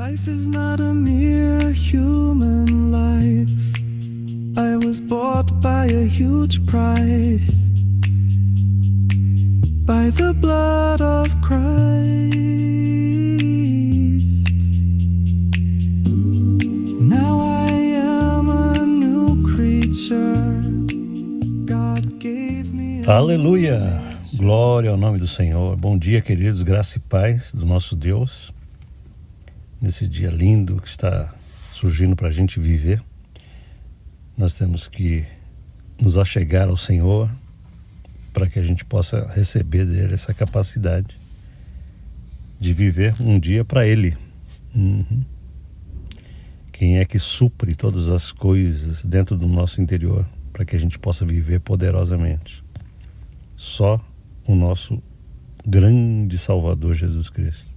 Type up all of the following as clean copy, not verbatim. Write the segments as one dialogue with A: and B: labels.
A: Life is not a mere human life. I was bought by a huge price, by the blood of Christ. Now I am a new creature. God gave me a
B: Aleluia! Glória ao nome do Senhor. Bom dia, queridos, graça e paz do nosso Deus. Nesse dia lindo que está surgindo para a gente viver, nós temos que nos achegar ao Senhor para que a gente possa receber dele essa capacidade de viver um dia para ele. Quem é que supre todas as coisas dentro do nosso interior para que a gente possa viver poderosamente? Só o nosso grande Salvador Jesus Cristo.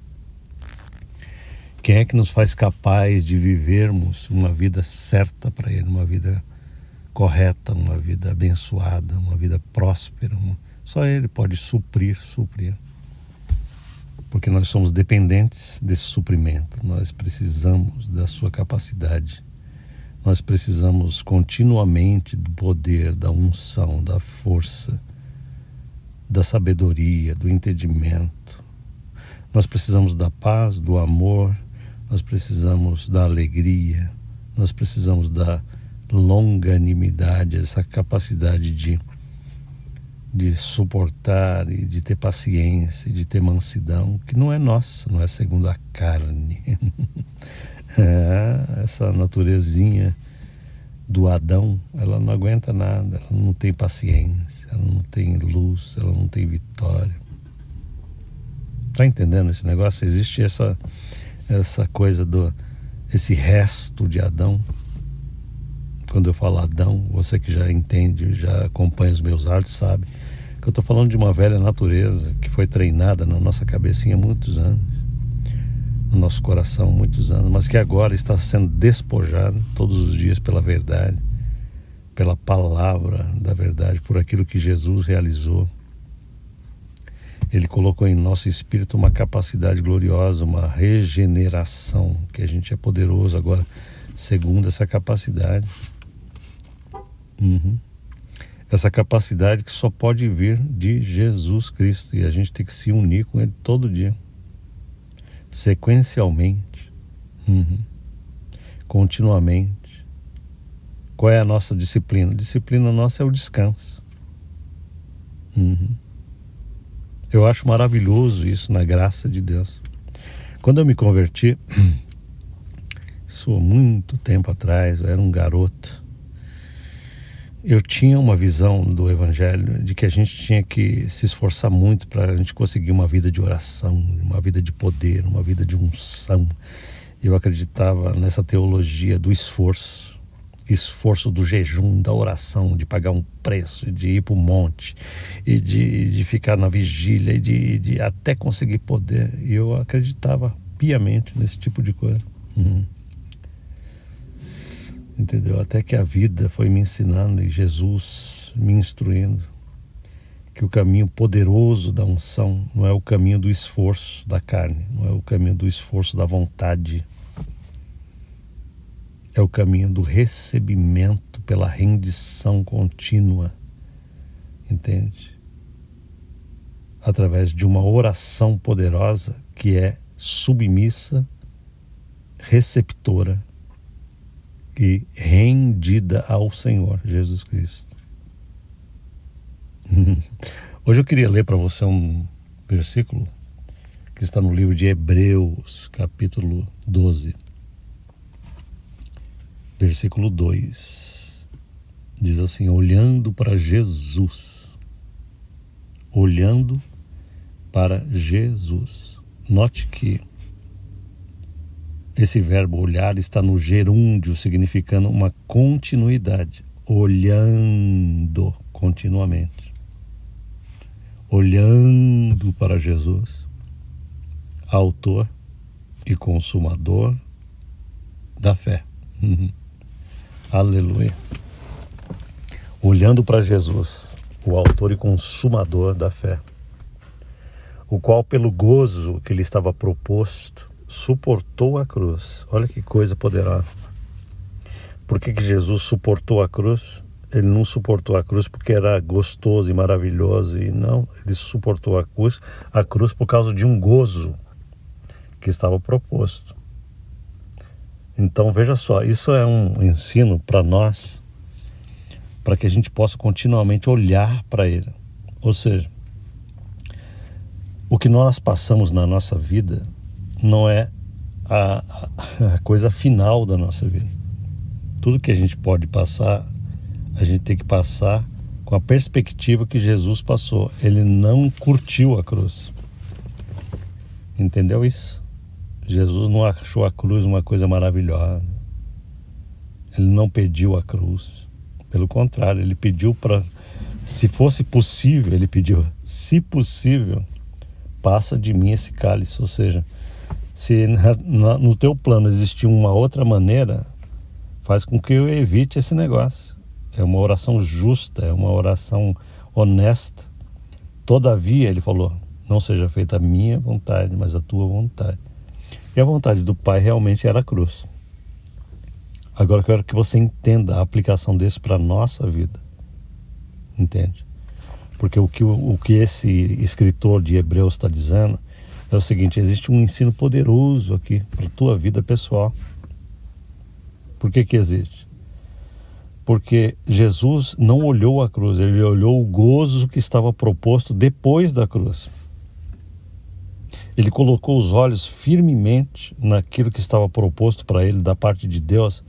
B: Quem é que nos faz capaz de vivermos uma vida certa para ele, uma vida correta, uma vida abençoada, uma vida próspera? Só ele pode suprir. Porque nós somos dependentes desse suprimento. Nós precisamos da sua capacidade. Nós precisamos continuamente do poder, da unção, da força, da sabedoria, do entendimento. Nós precisamos da paz, do amor, nós precisamos da alegria, nós precisamos da longanimidade, essa capacidade de suportar e de ter paciência, de ter mansidão, que não é nossa, não é segundo a carne. Essa naturezinha do Adão, ela não aguenta nada, ela não tem paciência, ela não tem luz, ela não tem vitória. Tá entendendo esse negócio? Existe essa coisa esse resto de Adão. Quando eu falo Adão, você que já entende, já acompanha os meus áudios, sabe que eu estou falando de uma velha natureza que foi treinada na nossa cabecinha há muitos anos, no nosso coração há muitos anos, mas que agora está sendo despojada todos os dias pela verdade, pela palavra da verdade, por aquilo que Jesus realizou. Ele colocou em nosso espírito uma capacidade gloriosa, uma regeneração, que a gente é poderoso agora, segundo essa capacidade. Essa capacidade que só pode vir de Jesus Cristo, e a gente tem que se unir com ele todo dia, sequencialmente, continuamente. Qual é a nossa disciplina? A disciplina nossa é o descanso. Eu acho maravilhoso isso na graça de Deus. Quando eu me converti, isso há muito tempo atrás, eu era um garoto, eu tinha uma visão do Evangelho de que a gente tinha que se esforçar muito para a gente conseguir uma vida de oração, uma vida de poder, uma vida de unção. Eu acreditava nessa teologia do esforço do jejum, da oração, de pagar um preço, de ir para o monte, e de ficar na vigília, e de até conseguir poder. E eu acreditava piamente nesse tipo de coisa. Entendeu? Até que a vida foi me ensinando e Jesus me instruindo que o caminho poderoso da unção não é o caminho do esforço da carne, não é o caminho do esforço da vontade, é o caminho do recebimento pela rendição contínua, entende? Através de uma oração poderosa que é submissa, receptora e rendida ao Senhor Jesus Cristo. Hoje eu queria ler para você um versículo que está no livro de Hebreus, capítulo 12. Versículo 2, diz assim: olhando para Jesus. Olhando para Jesus. Note que esse verbo olhar está no gerúndio, significando uma continuidade. Olhando continuamente. Olhando para Jesus, autor e consumador da fé. Aleluia. Olhando para Jesus, o autor e consumador da fé, o qual pelo gozo que lhe estava proposto suportou a cruz. Olha que coisa poderosa. Por que Jesus suportou a cruz? Ele não suportou a cruz porque era gostoso e maravilhoso, e não, ele suportou a cruz por causa de um gozo que estava proposto. Então veja só, isso é um ensino para nós, para que a gente possa continuamente olhar para ele. Ou seja, o que nós passamos na nossa vida não é a coisa final da nossa vida. Tudo que a gente pode passar, a gente tem que passar com a perspectiva que Jesus passou. Ele não curtiu a cruz. Entendeu isso? Jesus não achou a cruz uma coisa maravilhosa. Ele não pediu a cruz. Pelo contrário, ele pediu para, se fosse possível, ele pediu, se possível, passa de mim esse cálice. Ou seja, se no teu plano existir uma outra maneira, faz com que eu evite esse negócio. É uma oração justa, é uma oração honesta. Todavia, ele falou, não seja feita a minha vontade, mas a tua vontade. E a vontade do Pai realmente era a cruz. Agora eu quero que você entenda a aplicação desse para a nossa vida. Entende? Porque o que esse escritor de Hebreus está dizendo é o seguinte: existe um ensino poderoso aqui para a tua vida pessoal. Por que existe? Porque Jesus não olhou a cruz, ele olhou o gozo que estava proposto depois da cruz. Ele colocou os olhos firmemente naquilo que estava proposto para ele da parte de Deus,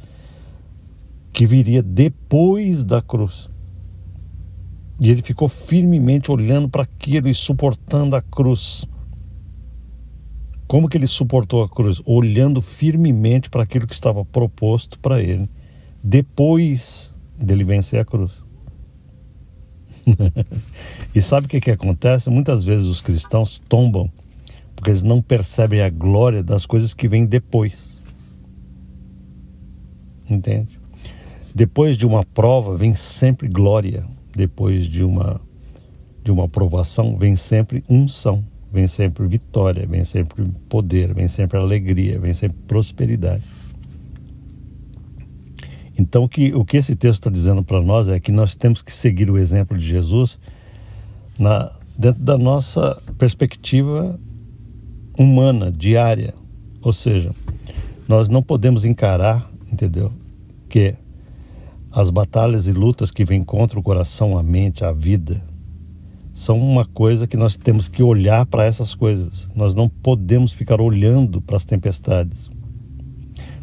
B: que viria depois da cruz. E ele ficou firmemente olhando para aquilo e suportando a cruz. Como que ele suportou a cruz? Olhando firmemente para aquilo que estava proposto para ele, depois dele vencer a cruz. E sabe o que acontece? Muitas vezes os cristãos tombam porque eles não percebem a glória das coisas que vêm depois. Entende? Depois de uma prova vem sempre glória. Depois de uma aprovação vem sempre unção. Vem sempre vitória, vem sempre poder, vem sempre alegria, vem sempre prosperidade. Então o que esse texto está dizendo para nós é que nós temos que seguir o exemplo de Jesus dentro da nossa perspectiva humana, diária. Ou seja, nós não podemos encarar, entendeu, que as batalhas e lutas que vêm contra o coração, a mente, a vida, são uma coisa que nós temos que olhar para essas coisas. Nós não podemos ficar olhando para as tempestades.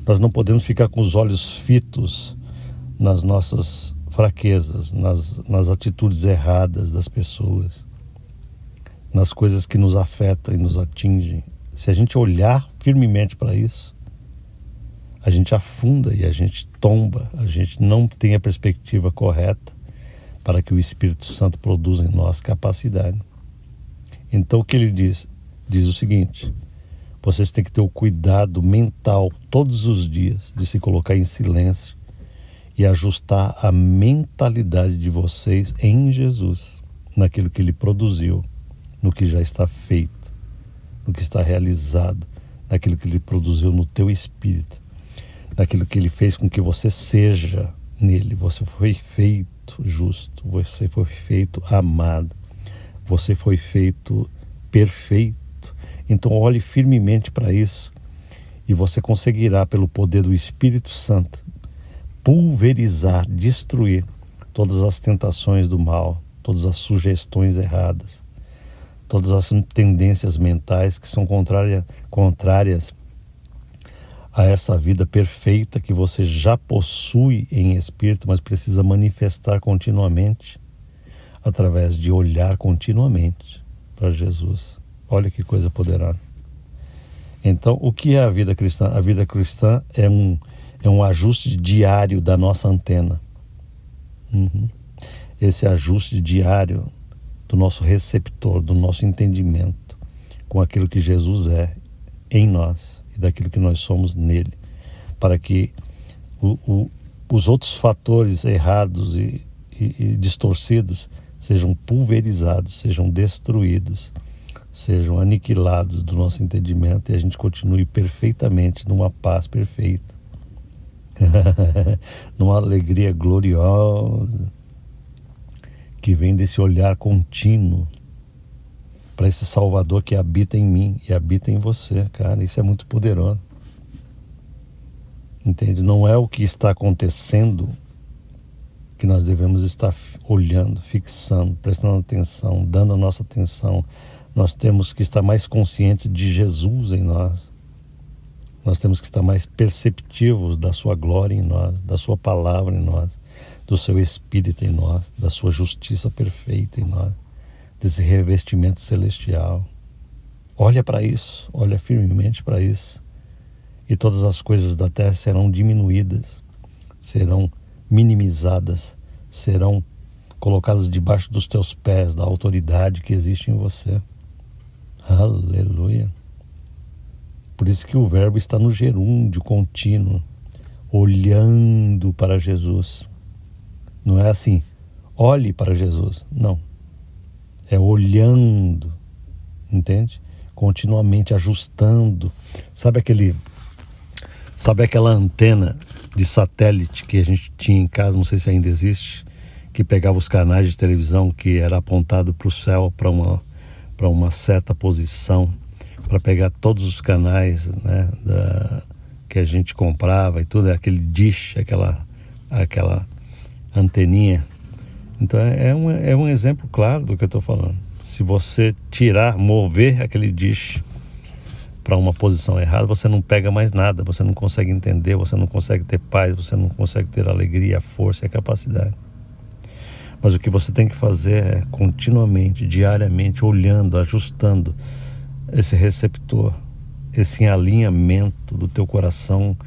B: Nós não podemos ficar com os olhos fitos nas nossas fraquezas, nas atitudes erradas das pessoas, nas coisas que nos afetam e nos atingem. Se a gente olhar firmemente para isso, a gente afunda e a gente tomba, a gente não tem a perspectiva correta para que o Espírito Santo produza em nós capacidade. Então o que ele diz? Diz o seguinte: vocês têm que ter o cuidado mental todos os dias de se colocar em silêncio e ajustar a mentalidade de vocês em Jesus, naquilo que ele produziu, no que já está feito, no que está realizado, naquilo que ele produziu no teu espírito, naquilo que ele fez com que você seja nele. Você foi feito justo, você foi feito amado, você foi feito perfeito. Então olhe firmemente para isso e você conseguirá, pelo poder do Espírito Santo, pulverizar, destruir todas as tentações do mal, todas as sugestões erradas, todas as tendências mentais que são contrárias a essa vida perfeita que você já possui em espírito, mas precisa manifestar continuamente, através de olhar continuamente para Jesus. Olha que coisa poderosa. Então, o que é a vida cristã? A vida cristã é um ajuste diário da nossa antena. Esse ajuste diário do nosso receptor, do nosso entendimento com aquilo que Jesus é em nós e daquilo que nós somos nele, para que os outros fatores errados e distorcidos sejam pulverizados, sejam destruídos sejam aniquilados do nosso entendimento e a gente continue perfeitamente numa paz perfeita, numa alegria gloriosa, que vem desse olhar contínuo para esse Salvador que habita em mim e habita em você, cara. Isso é muito poderoso. Entende? Não é o que está acontecendo que nós devemos estar olhando, fixando, prestando atenção, dando a nossa atenção. Nós temos que estar mais conscientes de Jesus em nós. Nós temos que estar mais perceptivos da sua glória em nós, da sua palavra em nós, do seu Espírito em nós, da sua justiça perfeita em nós, desse revestimento celestial. Olha para isso, olha firmemente para isso. E todas as coisas da terra serão diminuídas, serão minimizadas, serão colocadas debaixo dos teus pés, da autoridade que existe em você. Aleluia. Por isso que o verbo está no gerúndio contínuo, olhando para Jesus. Não é assim, olhe para Jesus. Não. É olhando, entende? Continuamente ajustando. Sabe aquela antena de satélite que a gente tinha em casa, não sei se ainda existe, que pegava os canais de televisão, que era apontado para o céu, para uma certa posição, para pegar todos os canais, né, que a gente comprava e tudo, aquele dish, aquela anteninha. Então é um exemplo claro do que eu estou falando. Se você mover aquele dish para uma posição errada, você não pega mais nada, você não consegue entender, você não consegue ter paz, você não consegue ter alegria, força e capacidade. Mas o que você tem que fazer é continuamente, diariamente, olhando, ajustando esse receptor, esse alinhamento do teu coração.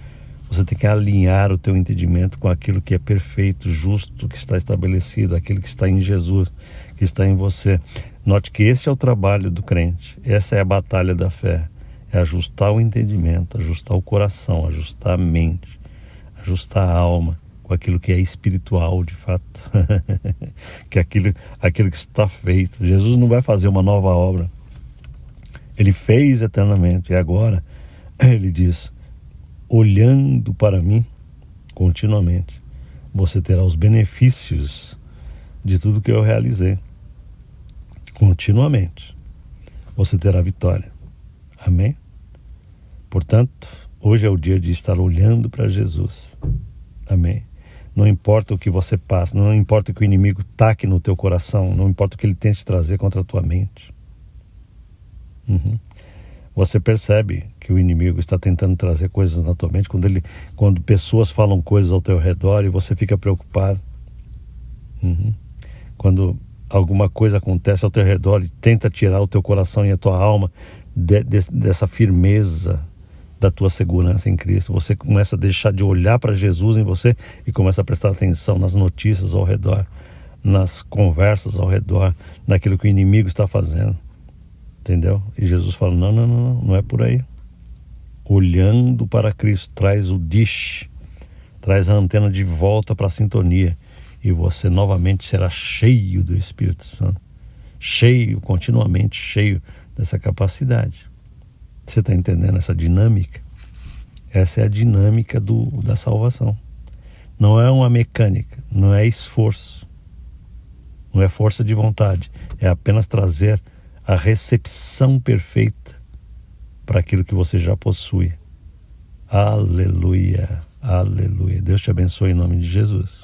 B: Você tem que alinhar o teu entendimento com aquilo que é perfeito, justo, que está estabelecido, aquilo que está em Jesus, que está em você. Note que esse é o trabalho do crente, essa é a batalha da fé. É ajustar o entendimento, ajustar o coração, ajustar a mente, ajustar a alma com aquilo que é espiritual de fato, que é aquilo que está feito. Jesus não vai fazer uma nova obra. Ele fez eternamente e agora ele diz, olhando para mim continuamente, você terá os benefícios de tudo que eu realizei. Continuamente, você terá vitória. Amém? Portanto, hoje é o dia de estar olhando para Jesus. Amém? Não importa o que você passa, não importa o que o inimigo taque no teu coração, não importa o que ele tente trazer contra a tua mente. Você percebe que o inimigo está tentando trazer coisas na tua mente quando pessoas falam coisas ao teu redor e você fica preocupado. Quando alguma coisa acontece ao teu redor e tenta tirar o teu coração e a tua alma dessa firmeza da tua segurança em Cristo, você começa a deixar de olhar para Jesus em você e começa a prestar atenção nas notícias ao redor, nas conversas ao redor, naquilo que o inimigo está fazendo, entendeu? E Jesus fala, não é por aí. Olhando para Cristo, traz o dish, traz a antena de volta para a sintonia e você novamente será cheio do Espírito Santo, continuamente cheio dessa capacidade. Você está entendendo essa dinâmica? Essa é a dinâmica da salvação. Não é uma mecânica, não é esforço, não é força de vontade, é apenas trazer a recepção perfeita para aquilo que você já possui. Aleluia, aleluia. Deus te abençoe em nome de Jesus.